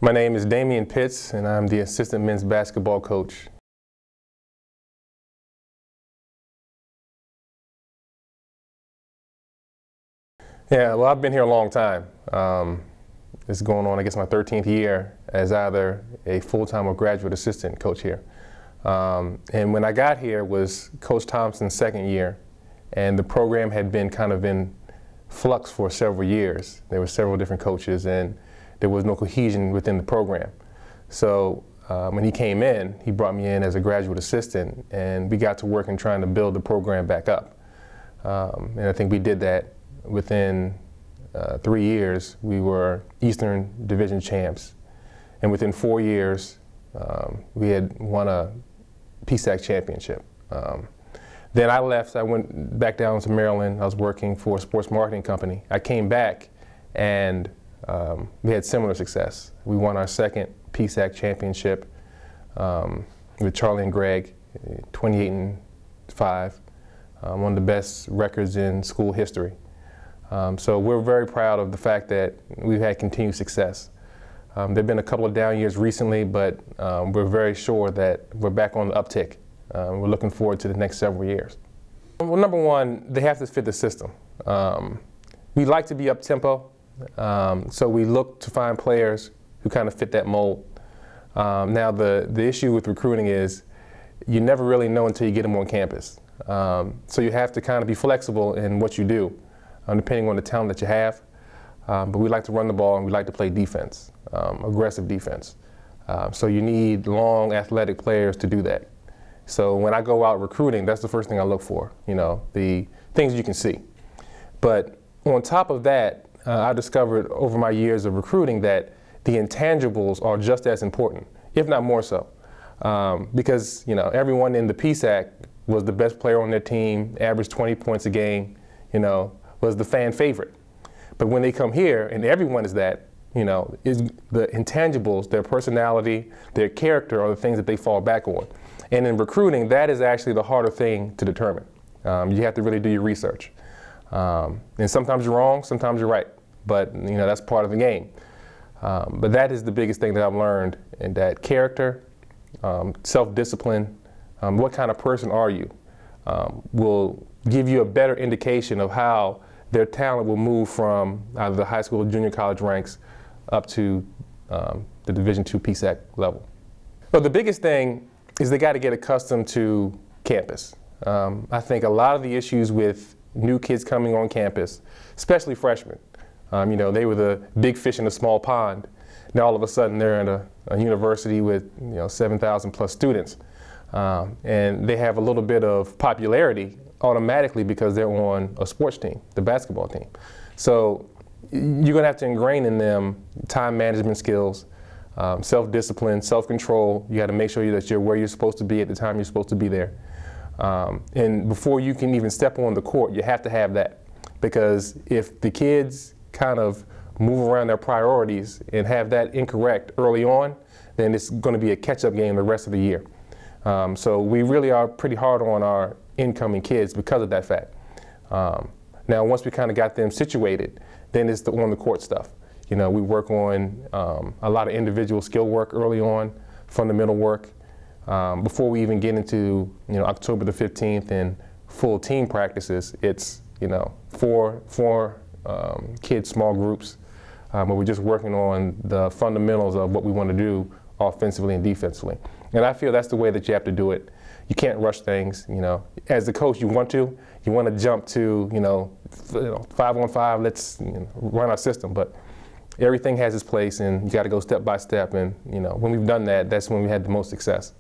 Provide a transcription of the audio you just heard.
My name is Damian and I'm the assistant men's basketball coach. Yeah, well, I've been here a long time. It's going on, I guess, my 13th year as either a full-time or graduate assistant coach here. And when I got here was Coach Thompson's second year, and the program had been kind of in flux for several years. There were several different coaches, and there was no cohesion within the program. So when he came in, he brought me in as a graduate assistant, and we got to work in trying to build the program back up. And I think we did that. Within 3 years, we were Eastern Division champs. And within 4 years, we had won a PSAC championship. Then I left, I went back down to Maryland. I was working for a sports marketing company. I came back and we had similar success. We won our second PSAC championship with Charlie and Greg, 28-5, one of the best records in school history. So we're very proud of the fact that we've had continued success. There have been a couple of down years recently, but we're very sure that we're back on the uptick. We're looking forward to the next several years. Well, number one, they have to fit the system. We like to be up-tempo, so we look to find players who kind of fit that mold. Now, the issue with recruiting is you never really know until you get them on campus. So you have to kind of be flexible in what you do, depending on the talent that you have. But we like to run the ball and we like to play defense, aggressive defense. So you need long, athletic players to do that. So when I go out recruiting, that's the first thing I look for, the things you can see. But on top of that, I discovered over my years of recruiting that the intangibles are just as important, if not more so. Because everyone in the PSAC was the best player on their team, averaged 20 points a game, was the fan favorite. But when they come here, and everyone is that, is the intangibles, their personality, their character are the things that they fall back on. And in recruiting, that is actually the harder thing to determine. You have to really do your research. And sometimes you're wrong, sometimes you're right. But that's part of the game. But that is the biggest thing that I've learned, in that character, self-discipline, what kind of person are you, will give you a better indication of how their talent will move from either the high school or junior college ranks up to the Division II PSAC level. But the biggest thing is they got to get accustomed to campus. I think a lot of the issues with new kids coming on campus, especially freshmen, they were the big fish in a small pond. Now all of a sudden they're in a university with 7,000 plus students. And they have a little bit of popularity automatically because they're on a sports team, the basketball team. So you're going to have to ingrain in them time management skills, self-discipline, self-control. You got to make sure that you're where you're supposed to be at the time you're supposed to be there. And before you can even step on the court, you have to have that. Because if the kids kind of move around their priorities and have that incorrect early on, then it's going to be a catch-up game the rest of the year. So we really are pretty hard on our incoming kids because of that fact. Now, once we kind of got them situated, then it's the on-the-court stuff. We work on a lot of individual skill work early on, fundamental work. Before we even get into October the 15th and full team practices, it's four kids, small groups, where we're just working on the fundamentals of what we want to do offensively and defensively. And I feel that's the way that you have to do it. You can't rush things, As the coach, you want to jump to, 5-on-5, let's run our system. But everything has its place, and you got to go step by step. And when we've done that, that's when we had the most success.